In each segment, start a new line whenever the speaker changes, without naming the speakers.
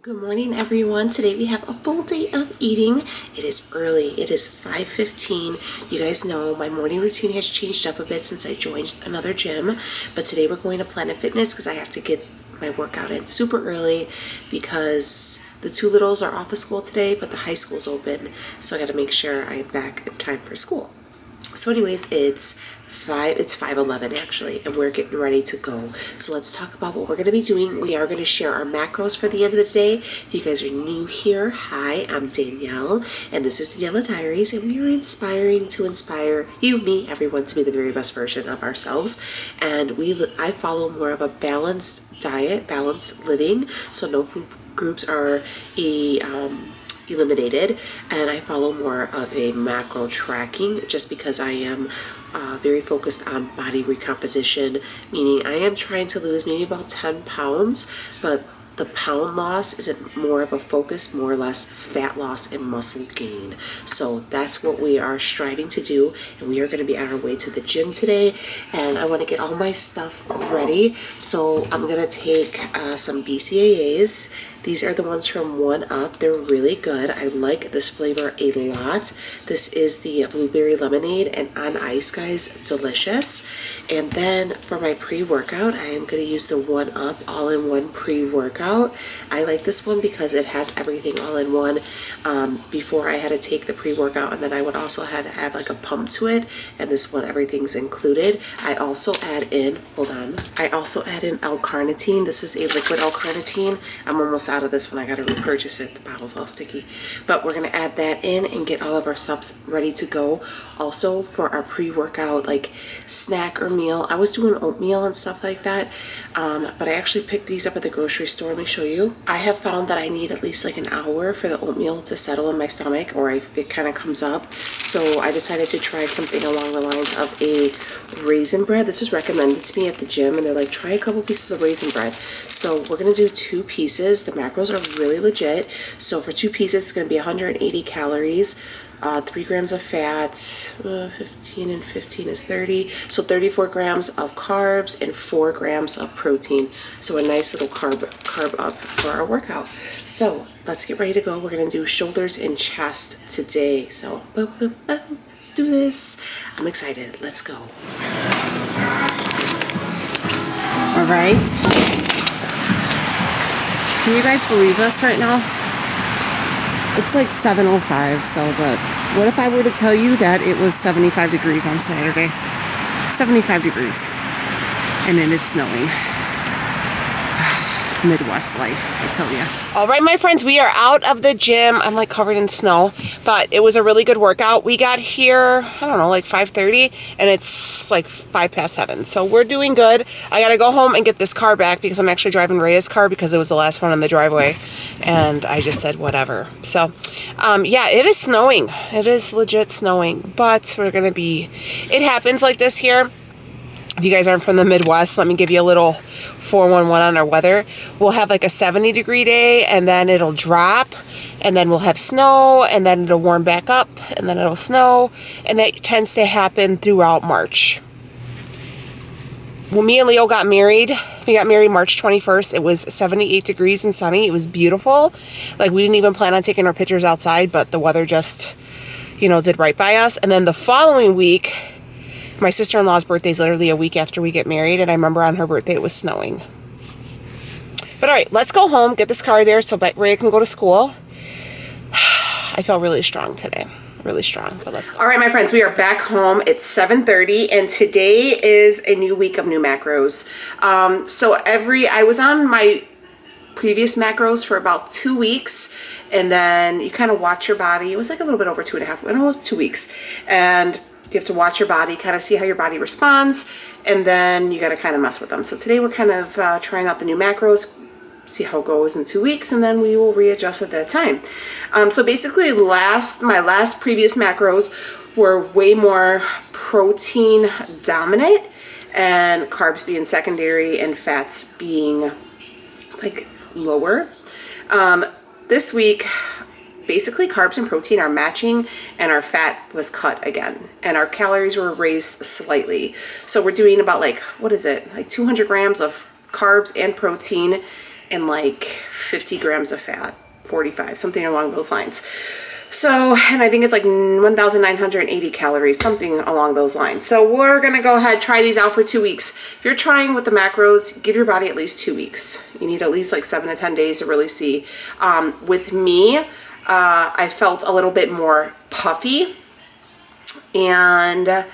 Good morning, everyone. Today we have a full day of eating. It is early. It is 5:15. You guys know my morning routine has changed up a bit since I joined another gym, but today we're going to Planet Fitness because I have to get my workout in super early because the two littles are off of school today, but the high school's open, so I got to make sure I'm back in time for school. So anyways, it's 5:11 actually, and we're getting ready to go. So let's talk about what we're going to be doing. We are going to share our macros for the end of the day. If you guys are new here, hi, I'm Danielle, and this is Daniela Diaries, and we are inspiring to inspire you, me, everyone to be the very best version of ourselves. And I follow more of a balanced diet, balanced living, so no food groups are eliminated, and I follow more of a macro tracking just because I am very focused on body recomposition, meaning I am trying to lose maybe about 10 pounds, but the pound loss isn't more of a focus, more or less fat loss and muscle gain. So that's what we are striving to do, and we are going to be on our way to the gym today, and I want to get all my stuff ready. So I'm going to take some BCAAs. These are the ones from 1UP. They're really good. I like this flavor a lot. This is the blueberry lemonade, and on ice, guys, delicious. And then for my pre-workout, I am going to use the 1UP all-in-one pre-workout. I like this one because it has everything all in one. Before I had to take the pre-workout, and then I would also have to add like a pump to it, and this one, everything's included. I also add in, I also add in L-carnitine. This is a liquid L-carnitine. I'm almost out of this one. I got to repurchase it. The bottle's all sticky, but we're going to add that in and get all of our subs ready to go. Also for our pre-workout like snack or meal, I was doing oatmeal and stuff like that, but I actually picked these up at the grocery store. Let me show you. I have found that I need at least like an hour for the oatmeal to settle in my stomach, or it kind of comes up, so I decided to try something along the lines of a raisin bread. This was recommended to me at the gym, and they're like, try a couple pieces of raisin bread. So we're going to do 2 pieces. The macros are really legit. So for 2 pieces, it's going to be 180 calories, 3 grams of fat, 15 and 15 is 30. So 34 grams of carbs and 4 grams of protein. So a nice little carb up for our workout. So let's get ready to go. We're going to do shoulders and chest today. So let's do this. I'm excited. Let's go. All right. Can you guys believe this right now? It's like 7:05, but what if I were to tell you that it was 75 degrees on Saturday? 75 degrees. And it is snowing. Midwest life, I tell you. All right, my friends, we are out of the gym. I'm like covered in snow, but it was a really good workout. We got here, I don't know, like 5:30, and it's like 7:05. So we're doing good. I got to go home and get this car back because I'm actually driving Rhea's car because it was the last one in the driveway, and I just said whatever. So, yeah, it is snowing. It is legit snowing, but we're going to be, it happens like this here. If you guys aren't from the Midwest, let me give you a little 411 on our weather. We'll have like a 70-degree day, and then it'll drop, and then we'll have snow, and then it'll warm back up, and then it'll snow, and that tends to happen throughout March. When me and Leo got married, we got married March 21st. It was 78 degrees and sunny. It was beautiful. Like, we didn't even plan on taking our pictures outside, but the weather just, did right by us. And then the following week, my sister-in-law's birthday is literally a week after we get married, and I remember on her birthday it was snowing. But all right, let's go home, get this car there so Rhea can go to school. I feel really strong today. Really strong, but let's go. All right, my friends, we are back home. It's 7:30, and today is a new week of new macros. I was on my previous macros for about 2 weeks, and then you kind of watch your body. It was like a little bit over 2.5, almost 2 weeks, and you have to watch your body, kind of see how your body responds, and then you got to kind of mess with them. So today we're kind of trying out the new macros, see how it goes in 2 weeks, and then we will readjust at that time. So basically my last previous macros were way more protein dominant, and carbs being secondary, and fats being like lower. This week, basically carbs and protein are matching, and our fat was cut again, and our calories were raised slightly. So we're doing about like 200 grams of carbs and protein, and like 50 grams of fat, 45, something along those lines. So, and I think it's like 1,980 calories, something along those lines. So we're gonna go ahead, try these out for 2 weeks. If you're trying with the macros, give your body at least 2 weeks. You need at least like 7 to 10 days to really see. With me, I felt a little bit more puffy, and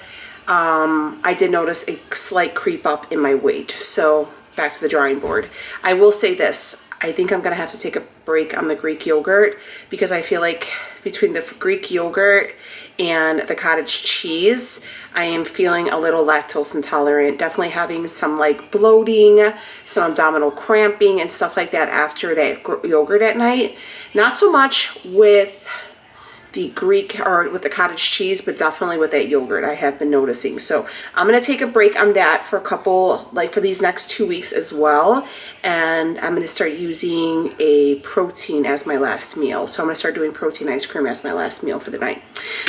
I did notice a slight creep up in my weight. So back to the drawing board. I will say this, I think I'm gonna have to take a break on the Greek yogurt, because I feel like between the Greek yogurt and the cottage cheese, I am feeling a little lactose intolerant, definitely having some like bloating, some abdominal cramping and stuff like that after that yogurt at night. Not so much with the Greek or with the cottage cheese, but definitely with that yogurt I have been noticing. So I'm gonna take a break on that for a couple, like for these next 2 weeks as well. And I'm gonna start using a protein as my last meal. So I'm gonna start doing protein ice cream as my last meal for the night.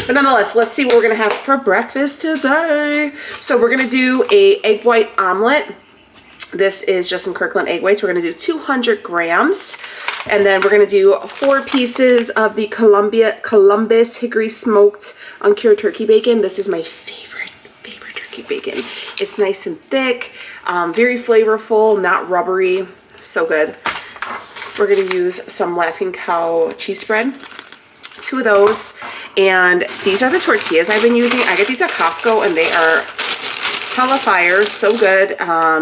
But nonetheless, let's see what we're gonna have for breakfast today. So we're gonna do a egg white omelet. This is just some Kirkland egg whites. We're gonna do 200 grams. And then we're gonna do 4 pieces of the Columbus hickory smoked uncured turkey bacon. This is my favorite turkey bacon. It's nice and thick, very flavorful, not rubbery, so good. We're gonna use some Laughing Cow cheese spread, 2 of those. And these are the tortillas I've been using. I get these at Costco and they are hella fire, so good.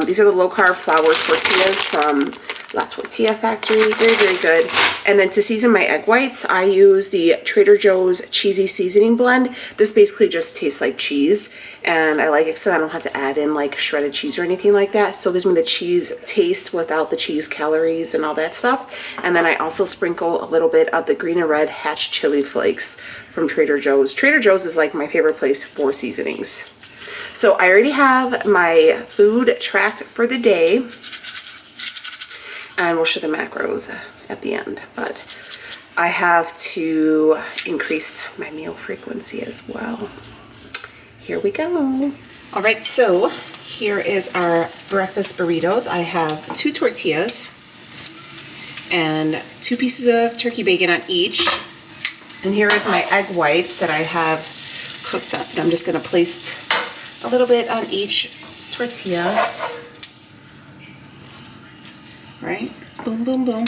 These are the low carb flour tortillas from La Tortilla Factory, very, very good. And then to season my egg whites, I use the Trader Joe's cheesy seasoning blend. This basically just tastes like cheese, and I like it so I don't have to add in like shredded cheese or anything like that. Still gives me the cheese taste without the cheese calories and all that stuff. And then I also sprinkle a little bit of the green and red hatch chili flakes from Trader Joe's. Trader Joe's is like my favorite place for seasonings. So I already have my food tracked for the day, and we'll show the macros at the end, but I have to increase my meal frequency as well. Here we go. All right, so here is our breakfast burritos. I have 2 tortillas and 2 pieces of turkey bacon on each. And here is my egg whites that I have cooked up. And I'm just gonna place a little bit on each tortilla. Right? Boom, boom, boom.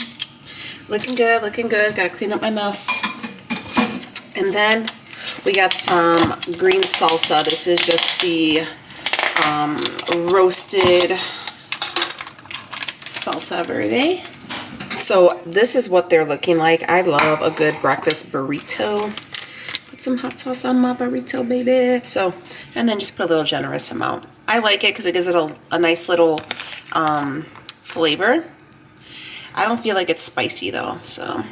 Looking good, looking good. Gotta clean up my mess. And then we got some green salsa. This is just the roasted salsa verde. So this is what they're looking like. I love a good breakfast burrito. Put some hot sauce on my burrito, baby. So, and then just put a little generous amount. I like it because it gives it a nice little flavor. I don't feel like it's spicy though, so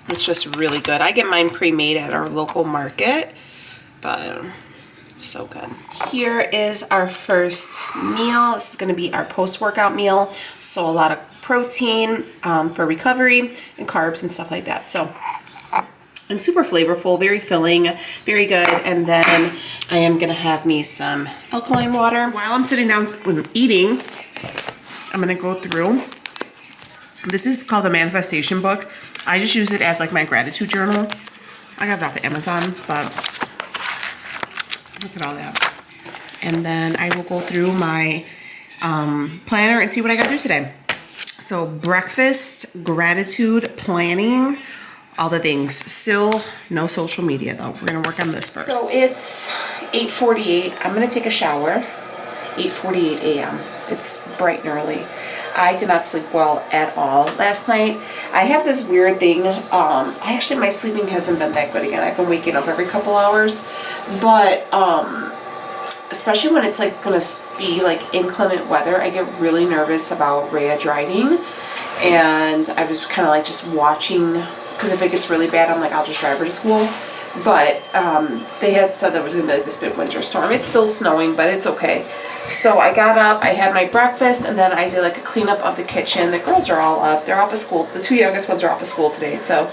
it's just really good. I get mine pre-made at our local market, but it's so good. Here is our first meal. This is going to be our post-workout meal, so a lot of protein for recovery and carbs and stuff like that. So, and super flavorful, very filling, very good. And then I am going to have me some alkaline water. While I'm sitting down eating, I'm gonna go through. This is called the Manifestation Book. I just use it as like my gratitude journal. I got it off of Amazon, but look at all that. And then I will go through my planner and see what I gotta do today. So breakfast, gratitude, planning, all the things. Still no social media though. We're gonna work on this first. So it's 8:48. I'm gonna take a shower. 8:48 a.m. It's bright and early. I did not sleep well at all last night. I have this weird thing. Actually, my sleeping hasn't been that good again. I've been waking up every couple hours, but especially when it's like gonna be like inclement weather, I get really nervous about Rhea driving, and I was kind of like just watching, because if it gets really bad, I'm like, I'll just drive her to school. But they had said there was going to be like this big winter storm. It's still snowing, but it's okay. So I got up, I had my breakfast, and then I did like a cleanup of the kitchen. The girls are all up. They're off of school. The 2 youngest ones are off of school today. So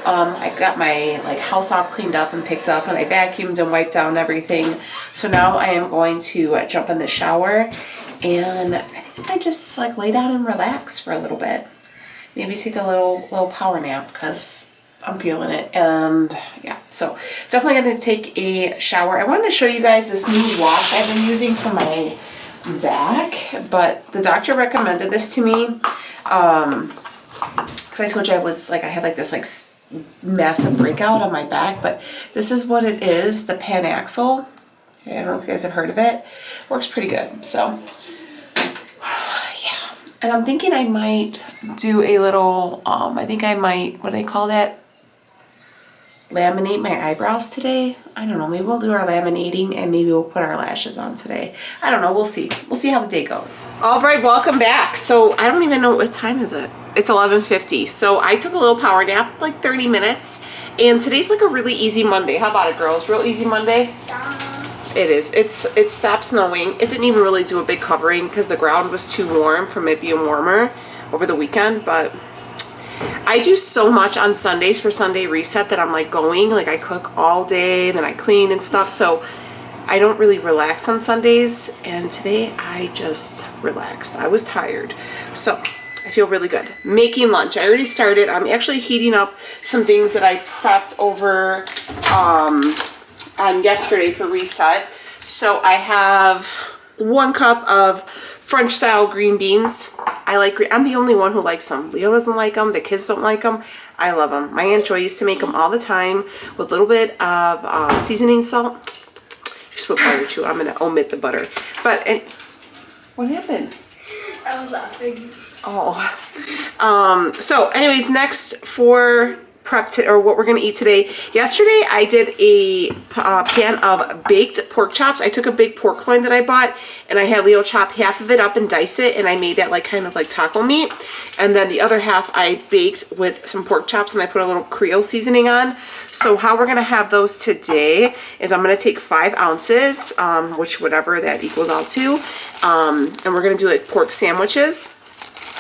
I got my like house all cleaned up and picked up, and I vacuumed and wiped down everything. So now I am going to jump in the shower, and I think I just like lay down and relax for a little bit. Maybe take a little power nap because I'm feeling it. And yeah, so definitely going to take a shower. I wanted to show you guys this new wash I've been using for my back, but the doctor recommended this to me because I told you I had like this like massive breakout on my back, but this is what it is, the Panaxle. I don't know if you guys have heard of it. Works pretty good. So yeah, and I'm thinking I might do a little I think I might, what do they call that, laminate my eyebrows today. I don't know, maybe we'll do our laminating and maybe we'll put our lashes on today. I don't know, we'll see how the day goes. All right, welcome back. So I don't even know what time is it. It's 11:50. So I took a little power nap, like 30 minutes, and today's like a really easy Monday. How about it, girls? Real easy Monday? It is. It stopped snowing. It didn't even really do a big covering because the ground was too warm from it being warmer over the weekend, but I do so much on Sundays for Sunday Reset that I'm like I cook all day, then I clean and stuff, so I don't really relax on Sundays, and today I just relaxed. I was tired, so I feel really good. Making lunch. I already started. I'm actually heating up some things that I prepped over on yesterday for Reset. So I have 1 cup of French style green beans. I'm the only one who likes them. Leo doesn't like them. The kids don't like them. I love them. My Aunt Joy used to make them all the time with a little bit of seasoning salt. Just put butter too. I'm going to omit the butter. But what happened?
I was laughing.
Oh. So anyways, next for prep or what we're gonna eat today. Yesterday I did a pan of baked pork chops. I took a big pork loin that I bought and I had Leo chop half of it up and dice it, and I made that like kind of like taco meat, and then the other half I baked with some pork chops and I put a little Creole seasoning on. So how we're gonna have those today is I'm gonna take 5 ounces, which whatever that equals out to, and we're gonna do like pork sandwiches.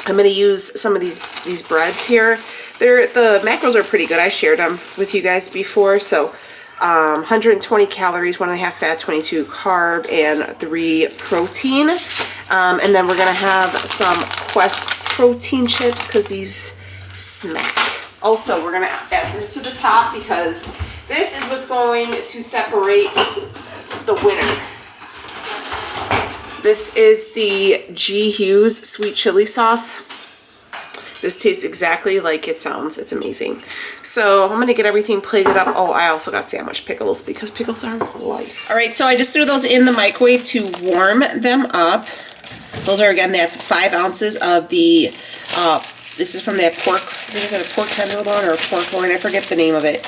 I'm going to use some of these breads here. The macros are pretty good. I shared them with you guys before. So 120 calories, 1.5 fat, 22 carb, and 3 protein. And then we're going to have some Quest protein chips because these smack. Also, we're going to add this to the top because this is what's going to separate the winner. This is the G. Hughes sweet chili sauce. This tastes exactly like it sounds. It's amazing. So I'm gonna get everything plated up. Oh, I also got sandwich pickles because pickles are life. All right, so I just threw those in the microwave to warm them up. Those are, again, that's 5 ounces of the, this is from that pork, is it a pork tenderloin or a pork loin? I forget the name of it.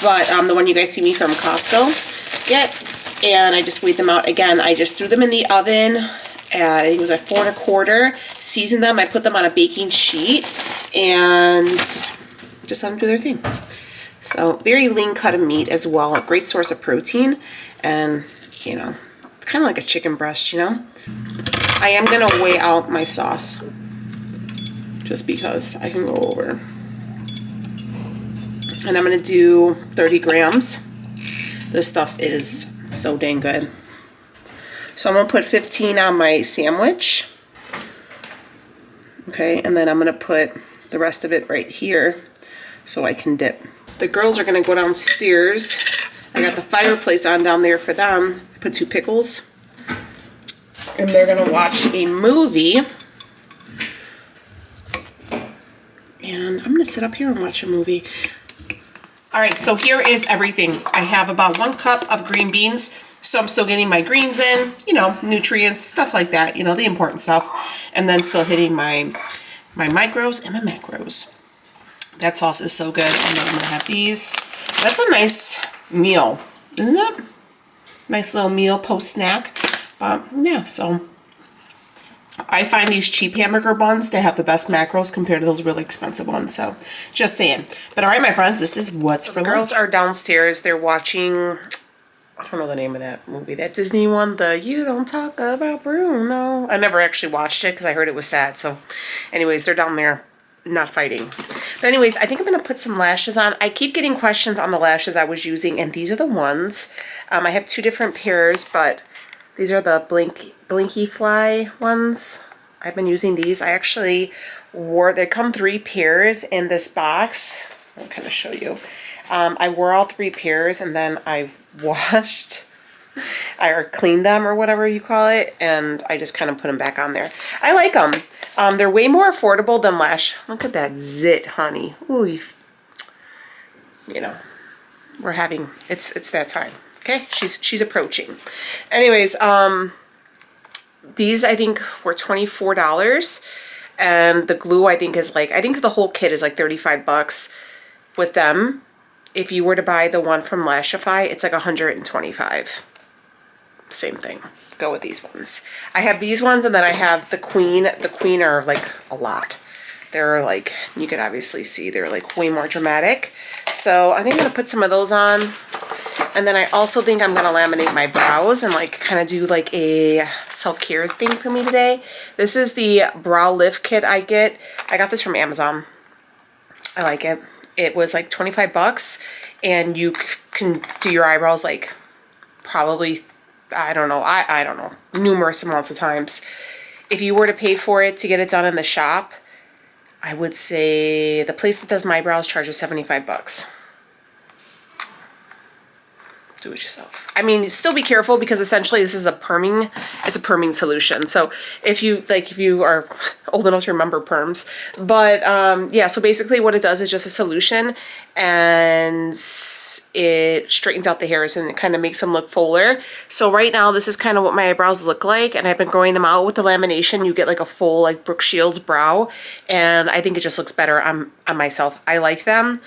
But the one you guys see me from Costco get. And I just weighed them out. Again, I just threw them in the oven at, I think it was at 4 1/4. Seasoned them. I put them on a baking sheet and just let them do their thing. So very lean cut of meat as well. A great source of protein. And, you know, it's kind of like a chicken breast, you know. I am going to weigh out my sauce just because I can go over. And I'm going to do 30 grams. This stuff is so dang good. So I'm gonna put 15 on my sandwich. Okay, and then I'm gonna put the rest of it right here so I can dip. The girls are gonna go downstairs. I got the fireplace on down there for them. I put 2 pickles. And they're gonna watch a movie. And I'm gonna sit up here and watch a movie. All right, so here is everything. I have about 1 cup of green beans, so I'm still getting my greens in, you know, nutrients, stuff like that, you know, the important stuff, and then still hitting my micros and my macros. That sauce is so good, and then I'm gonna have these. That's a nice meal, isn't it? Nice little meal post-snack, but yeah, so I find these cheap hamburger buns to have the best macros compared to those really expensive ones. So just saying. But all right, my friends, this is what's for lunch. The girls are downstairs. They're watching, I don't know the name of that movie, that Disney one, the You Don't Talk About Bruno. I never actually watched it because I heard it was sad. So anyways, they're down there not fighting. But anyways, I think I'm going to put some lashes on. I keep getting questions on the lashes I was using, and these are the ones. I have 2 different pairs, but these are the Blinky Fly ones. I've been using these. I actually wore, they come 3 pairs in this box. I'll kind of show you. I wore all 3 pairs and then I washed, or cleaned them or whatever you call it, and I just kind of put them back on there. I like them. They're way more affordable than Lash. Look at that zit, honey. Ooh, you know, we're having, it's that time. Okay, she's approaching. Anyways, these I think were $24, and the glue I think is like, I think the whole kit is like 35 bucks with them. If you were to buy the one from Lashify, it's like 125. Same thing. Go with these ones. I have these ones, and then I have the Queen. The Queen are like a lot. They're like, you could obviously see they're like way more dramatic. So I think I'm gonna put some of those on. And then I also think I'm gonna laminate my brows and like kind of do like a self-care thing for me today. This is the brow lift kit I get. I got this from Amazon. I like it. It was like 25 bucks, and you can do your eyebrows like probably, I don't know, I don't know, numerous amounts of times. If you were to pay for it to get it done in the shop, I would say the place that does my brows charges 75 bucks. Do it yourself. I mean, still be careful because essentially this is a perming, it's a perming solution. So if you are old enough to remember perms, but yeah, so basically what it does is just a solution, and it straightens out the hairs and it kind of makes them look fuller. So right now this is kind of what my eyebrows look like, and I've been growing them out with the lamination. You get like a full like Brooke Shields brow, and I think it just looks better on myself. I like them.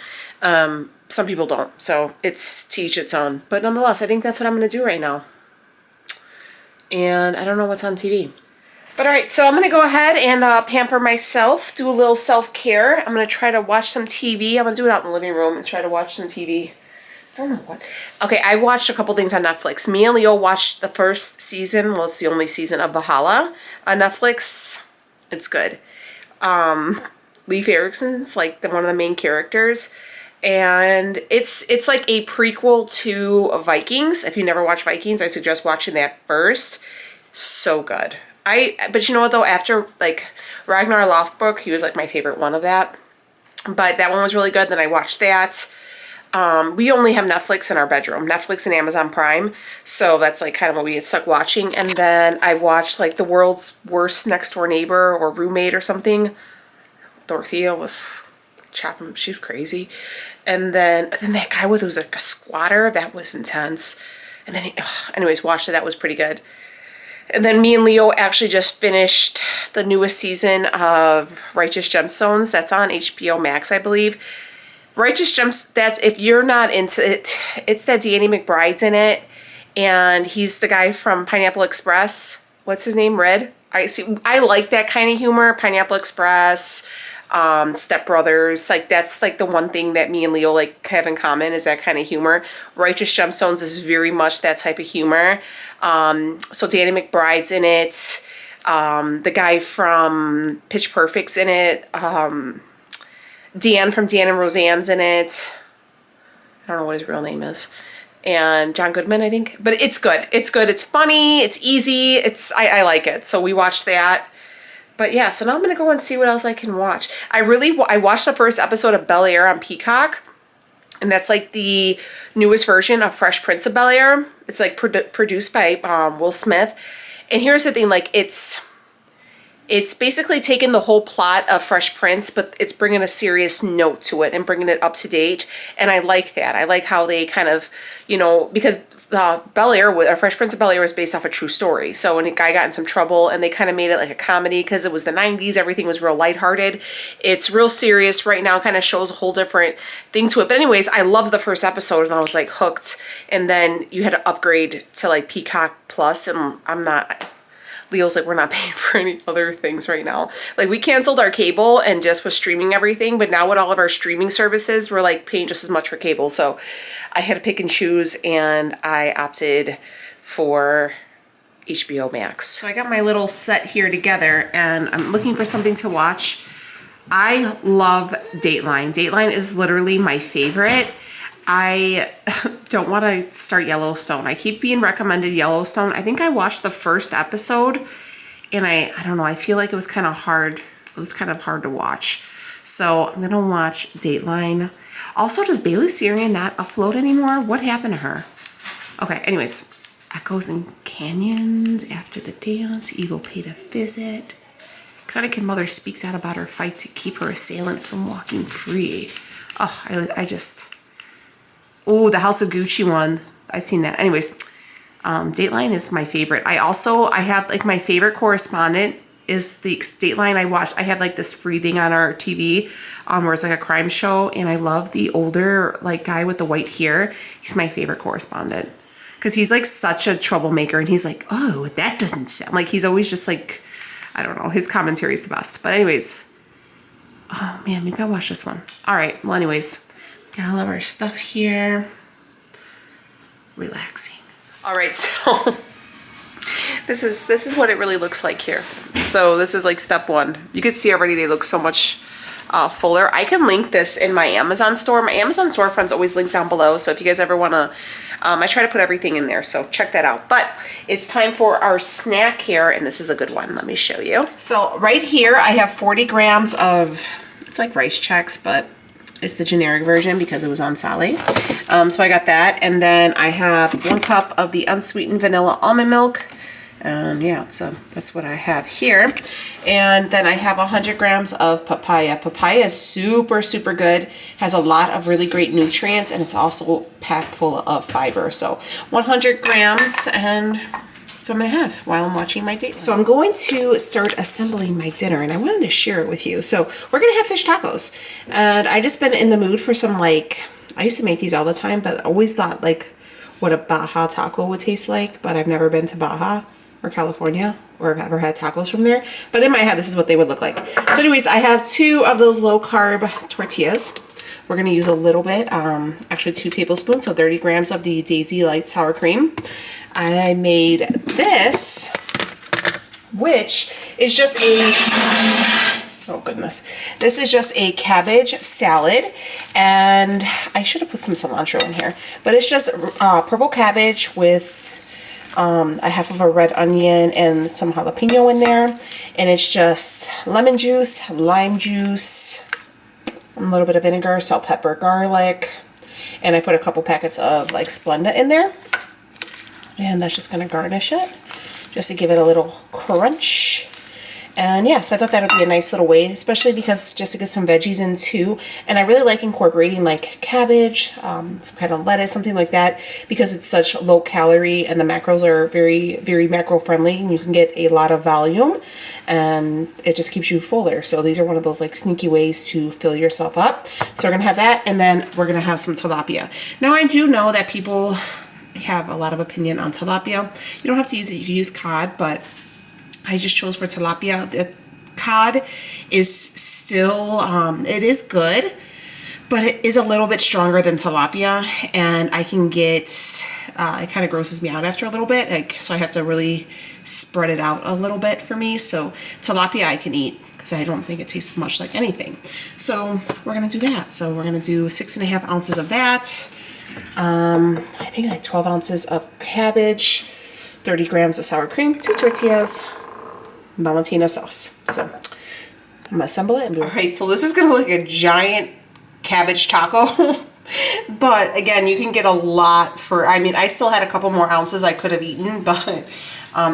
Some people don't, so it's to each its own. But nonetheless, I think that's what I'm going to do right now. And I don't know what's on TV. But all right, so I'm going to go ahead and pamper myself, do a little self-care. I'm going to try to watch some TV. I'm going to do it out in the living room and try to watch some TV. I don't know what. Okay, I watched a couple things on Netflix. Me and Leo watched the first season. Well, it's the only season of Valhalla on Netflix. It's good. Leif Erikson's like one of the main characters. And it's like a prequel to Vikings. If you never watched Vikings, I suggest watching that first. So good. But you know what though, after like Ragnar Lothbrok, he was like my favorite one of that. But that one was really good. Then I watched that. We only have Netflix in our bedroom, Netflix and Amazon Prime. So that's like kind of what we get stuck watching. And then I watched like The World's Worst Next Door Neighbor or Roommate or something. Dorothea was chopping, she's crazy. And then that guy with who's like a squatter, that was intense. And then anyways, watched it, that was pretty good. And then me and Leo actually just finished the newest season of Righteous Gemstones. That's on HBO Max, I believe. Righteous Gems, that's, if you're not into it, it's that Danny McBride's in it, and he's the guy from Pineapple Express. What's his name? Red? I like that kind of humor. Pineapple Express, Step Brothers, like that's like the one thing that me and Leo like have in common is that kind of humor. Righteous Gemstones is very much that type of humor. So Danny McBride's in it. The guy from Pitch Perfect's in it. Dan from Dan and Roseanne's in it. I don't know what his real name is. And John Goodman, I think. But it's good. It's good. It's funny. It's easy. I like it. So we watched that. But yeah, so now I'm going to go and see what else I can watch. I watched the first episode of Bel-Air on Peacock. And that's like the newest version of Fresh Prince of Bel-Air. It's like produced by Will Smith. And here's the thing, like it's basically taking the whole plot of Fresh Prince, but it's bringing a serious note to it and bringing it up to date. And I like that. I like how they kind of, you know, because Bel-Air, Fresh Prince of Bel-Air was based off a true story. So when a guy got in some trouble and they kind of made it like a comedy because it was the 90s, everything was real lighthearted. It's real serious right now, kind of shows a whole different thing to it. But anyways, I loved the first episode and I was like hooked. And then you had to upgrade to like Peacock Plus, and Leo's like, we're not paying for any other things right now. Like we canceled our cable and just was streaming everything, but now with all of our streaming services, we're like paying just as much for cable. So I had to pick and choose, and I opted for HBO Max. So I got my little set here together and I'm looking for something to watch. I love Dateline. Dateline is literally my favorite. I don't want to start Yellowstone. I keep being recommended Yellowstone. I think I watched the first episode
and I don't know, I feel like it was kind of hard. It was kind of hard to watch. So I'm gonna watch Dateline. Also, does Bailey Sarian not upload anymore? What happened to her? Okay, anyways. Echoes and Canyons, After the Dance, Evil Paid a Visit. Connecticut mother speaks out about her fight to keep her assailant from walking free. Oh, I just... Oh, the House of Gucci one. I've seen that. Anyways, Dateline is my favorite. I have like my favorite correspondent is the Dateline I watched. I have like this free thing on our TV where it's like a crime show, and I love the older like guy with the white hair. He's my favorite correspondent. Because he's like such a troublemaker, and he's like, oh, that doesn't sound like, he's always just like, I don't know, his commentary is the best. But anyways, oh man, maybe I'll watch this one. All right, well anyways, got all of our stuff here. Relaxing. All right, so this is what it really looks like here. So this is like step one. You can see already they look so much fuller. I can link this in my Amazon store. My Amazon storefront's always linked down below. So if you guys ever want to, I try to put everything in there. So check that out. But it's time for our snack here. And this is a good one. Let me show you. So right here, I have 40 grams of, it's like Rice Chex, but it's the generic version because it was on Sally. So I got that. And then I have 1 cup of the unsweetened vanilla almond milk. And yeah, so that's what I have here. And then I have 100 grams of papaya. Papaya is super, super good. Has a lot of really great nutrients, and it's also packed full of fiber. So 100 grams, and that's what I'm gonna have while I'm watching my date. So I'm going to start assembling my dinner, and I wanted to share it with you. So we're gonna have fish tacos. And I just been in the mood for some, like, I used to make these all the time, but I always thought like what a Baja taco would taste like, but I've never been to Baja or California, or have ever had tacos from there. But in my head, this is what they would look like. So anyways, I have 2 of those low carb tortillas. We're gonna use a little bit, actually 2 tablespoons, so 30 grams of the Daisy Light sour cream. I made this, which is just oh goodness. This is just a cabbage salad, and I should have put some cilantro in here, but it's just purple cabbage with a half of a red onion and some jalapeno in there. And it's just lemon juice, lime juice, a little bit of vinegar, salt, pepper, garlic. And I put a couple packets of like Splenda in there. And that's just gonna garnish it, just to give it a little crunch. And yeah, so I thought that would be a nice little way, especially because just to get some veggies in too. And I really like incorporating like cabbage, some kind of lettuce, something like that, because it's such low calorie and the macros are very, very macro friendly, and you can get a lot of volume and it just keeps you fuller. So these are one of those like sneaky ways to fill yourself up. So we're gonna have that, and then we're gonna have some tilapia. Now I do know that people have a lot of opinion on tilapia. You don't have to use it, you can use cod, but I just chose for tilapia. The cod is still, it is good, but it is a little bit stronger than tilapia, and I can get, it kind of grosses me out after a little bit, so I have to really spread it out a little bit for me. So tilapia I can eat because I don't think it tastes much like anything. So we're gonna do that. So we're gonna do 6.5 ounces of that. I think like 12 ounces of cabbage, 30 grams of sour cream, 2 tortillas, Valentina sauce. So I'm gonna assemble it and do it. All right, so this is gonna look like a giant cabbage taco. But again, you can get a lot for, I mean, I still had a couple more ounces I could have eaten, but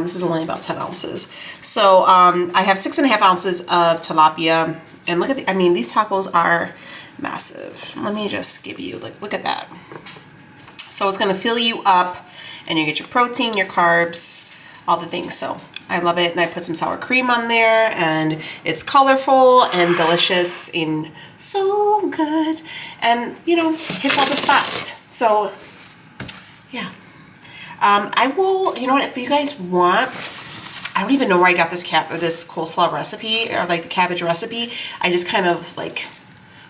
this is only about 10 ounces. So I have 6.5 ounces of tilapia, and look at the, I mean, these tacos are massive. Let me just give you, like, look at that. So it's gonna fill you up, and you get your protein, your carbs, all the things. So I love it, and I put some sour cream on there, and it's colorful and delicious and so good, and you know, hits all the spots. So yeah, I will, you know what, if you guys want, I don't even know where I got this coleslaw recipe, or like the cabbage recipe. I just kind of like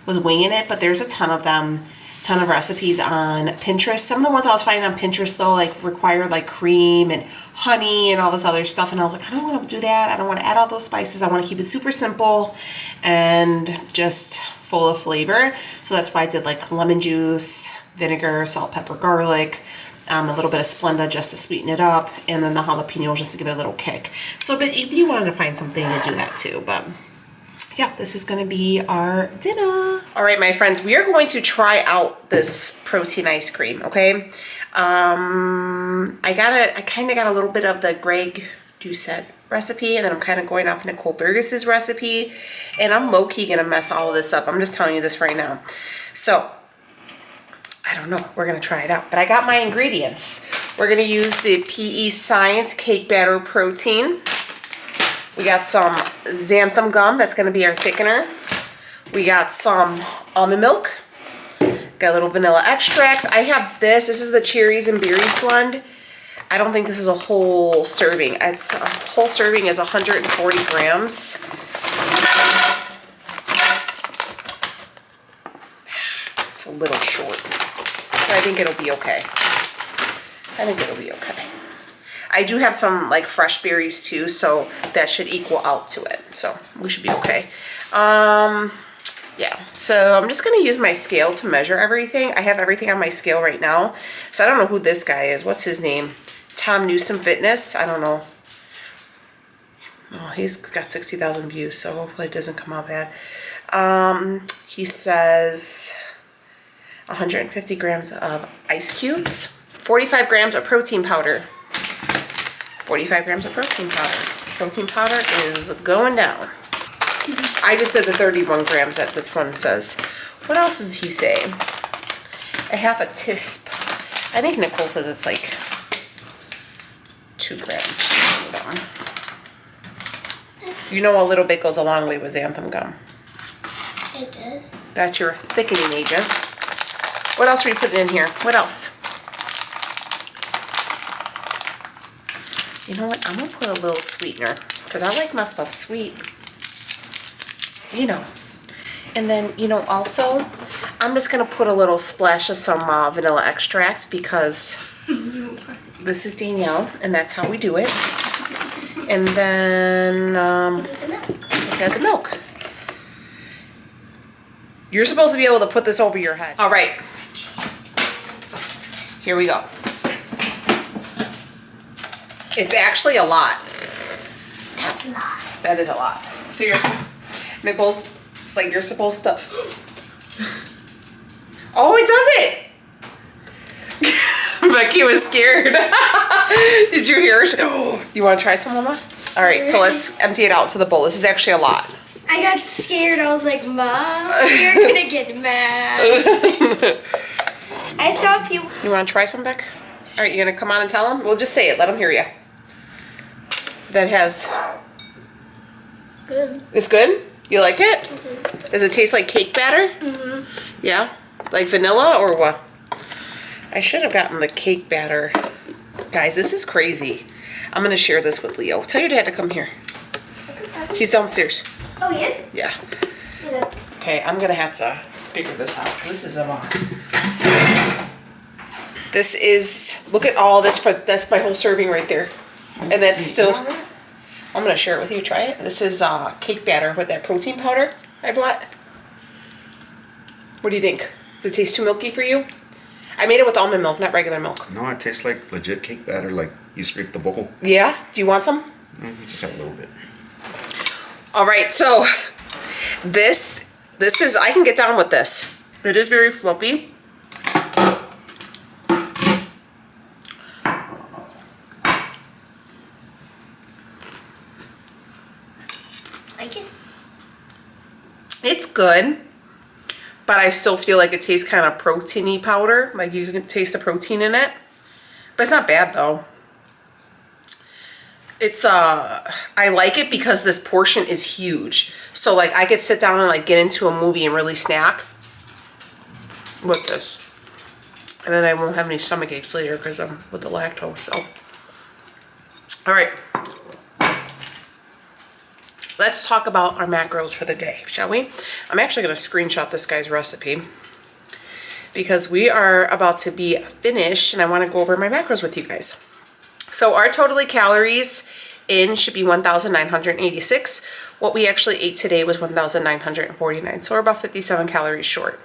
was winging it, but there's a ton of them, ton of recipes on Pinterest. Some of the ones I was finding on Pinterest though, like require like cream and honey and all this other stuff, and I was like, I don't want to do that. I don't want to add all those spices. I want to keep it super simple and just full of flavor. So that's why I did like lemon juice, vinegar, salt, pepper, garlic, a little bit of Splenda just to sweeten it up, and then the jalapeno just to give it a little kick. So, but if you wanted to find something to do that too, but yeah, this is gonna be our dinner. All right, my friends, we are going to try out this protein ice cream, okay? I kind of got a little bit of the Greg Doucette recipe, and then I'm kind of going off Nicole Burgess's recipe, and I'm low-key gonna mess all of this up. I'm just telling you this right now. So, I don't know, we're gonna try it out, but I got my ingredients. We're gonna use the PE Science Cake Batter Protein. We got some xanthum gum, that's gonna be our thickener. We got some almond milk. Got a little vanilla extract. I have this is the cherries and berries blend. I don't think this is a whole serving. It's a whole serving is 140 grams. It's a little short, but I think it'll be okay. I think it'll be okay. I do have some like fresh berries too, so that should equal out to it. So we should be okay. Yeah, so I'm just gonna use my scale to measure everything. I have everything on my scale right now. So I don't know who this guy is. What's his name? Tom Newsom Fitness. I don't know. Oh, he's got 60,000 views, so hopefully it doesn't come out bad. He says 150 grams of ice cubes, 45 grams of protein powder. 45 grams of protein powder. Protein powder is going down. I just did the 31 grams that this one says. What else does he say? A half a tisp. I think Nicole says it's like 2 grams. You know, a little bit goes a long way with xanthan gum.
It does.
That's your thickening agent. What else are we putting in here? What else? You know what? I'm gonna put a little sweetener because I like my stuff sweet. You know. And then, you know, also, I'm just gonna put a little splash of some vanilla extract because this is Danielle, and that's how we do it. And then, look at the milk. You're supposed to be able to put this over your head. All right. Here we go. It's actually a lot.
That's a lot.
That is a lot. So Nicole's, like, you're supposed to. Oh, it does it! Becky was scared. Did you hear her? Oh, you want to try some, Mama? All right, so let's empty it out to the bowl. This is actually a lot.
I got scared. I was like, Mom, you're gonna get mad. I saw people.
You want to try some, Beck? All right, you gonna come on and tell them? We'll just say it. Let them hear you. That has.
Good.
It's good? You like it?
Mm-hmm.
Does it taste like cake batter?
Mm-hmm.
Yeah? Like vanilla or what? I should have gotten the cake batter. Guys, this is crazy. I'm going to share this with Leo. Tell your dad to come here. He's downstairs.
Oh, he is?
Yeah.
Yeah.
Okay, I'm going to have to figure this out. This is a lot. This is, look at all this, that's my whole serving right there. And that's still, I'm going to share it with you. Try it. This is cake batter with that protein powder I bought. What do you think? Does it taste too milky for you? I made it with almond milk, not regular milk.
No, it tastes like legit cake batter, like you scrape the bowl.
Yeah? Do you want some?
No, you just have a little bit.
All right, so this is, I can get down with this. It is very fluffy.
Like it?
It's good, but I still feel like it tastes kind of protein-y powder. Like you can taste the protein in it. But it's not bad though. It's I like it because this portion is huge. So like I could sit down and like get into a movie and really snack with this. And then I won't have any stomach aches later because I'm with the lactose. So all right. Let's talk about our macros for the day, shall we? I'm actually going to screenshot this guy's recipe because we are about to be finished and I want to go over my macros with you guys. So our totally calories in should be 1,986. What we actually ate today was 1,949. So we're about 57 calories short.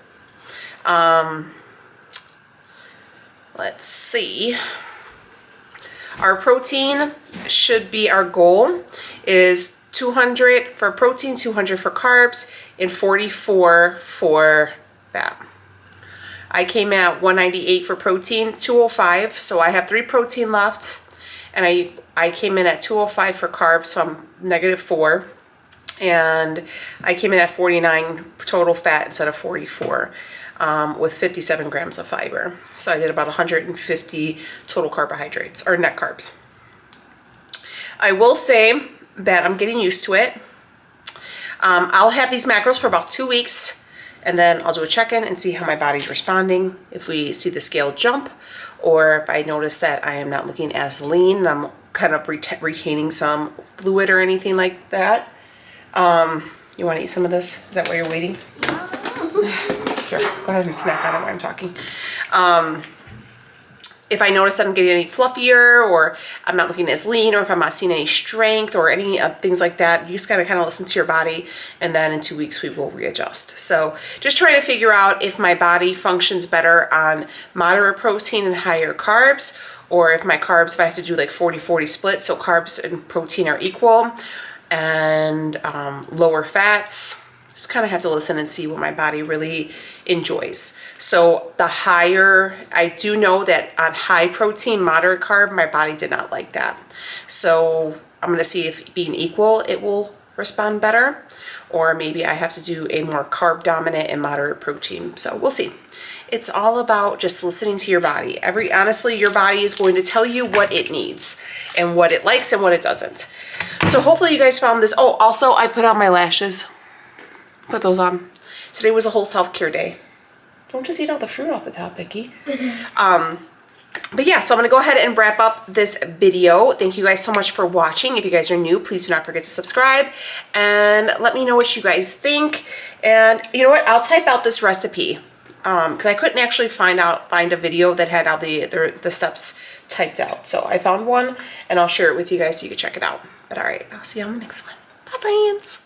let's see. Our protein should be, our goal is 200 for protein, 200 for carbs, and 44 for fat. I came at 198 for protein, 205, so I have 3 protein left, and I came in at 205 for carbs, so I'm -4, and I came in at 49 total fat instead of 44, with 57 grams of fiber. So I did about 150 total carbohydrates, or net carbs. I will say that I'm getting used to it. I'll have these macros for about 2 weeks, and then I'll do a check-in and see how my body's responding. If we see the scale jump, or if I notice that I am not looking as lean and I'm kind of retaining some fluid or anything like that. You want to eat some of this? Is that why you're waiting? Sure, go ahead and snack on it while I'm talking. If I notice that I'm getting any fluffier, or I'm not looking as lean, or if I'm not seeing any strength or any things like that, you just gotta kind of listen to your body, and then in 2 weeks we will readjust. So just trying to figure out if my body functions better on moderate protein and higher carbs, or if my carbs, if I have to do like 40-40 split, so carbs and protein are equal, and lower fats. Just kind of have to listen and see what my body really enjoys. So the higher, I do know that on high protein, moderate carb, my body did not like that. So I'm gonna see if being equal, it will respond better, or maybe I have to do a more carb dominant and moderate protein. So we'll see. It's all about just listening to your body. Honestly, your body is going to tell you what it needs and what it likes and what it doesn't. So hopefully you guys found this. Oh, also I put on my lashes. Put those on. Today was a whole self-care day. Don't just eat all the fruit off the top, Becky. But yeah, so I'm gonna go ahead and wrap up this video. Thank you guys so much for watching. If you guys are new, please do not forget to subscribe and let me know what you guys think. And you know what? I'll type out this recipe because I couldn't actually find a video that had all the steps typed out. So I found one, and I'll share it with you guys so you can check it out. But all right, I'll see you on the next one. Bye, friends.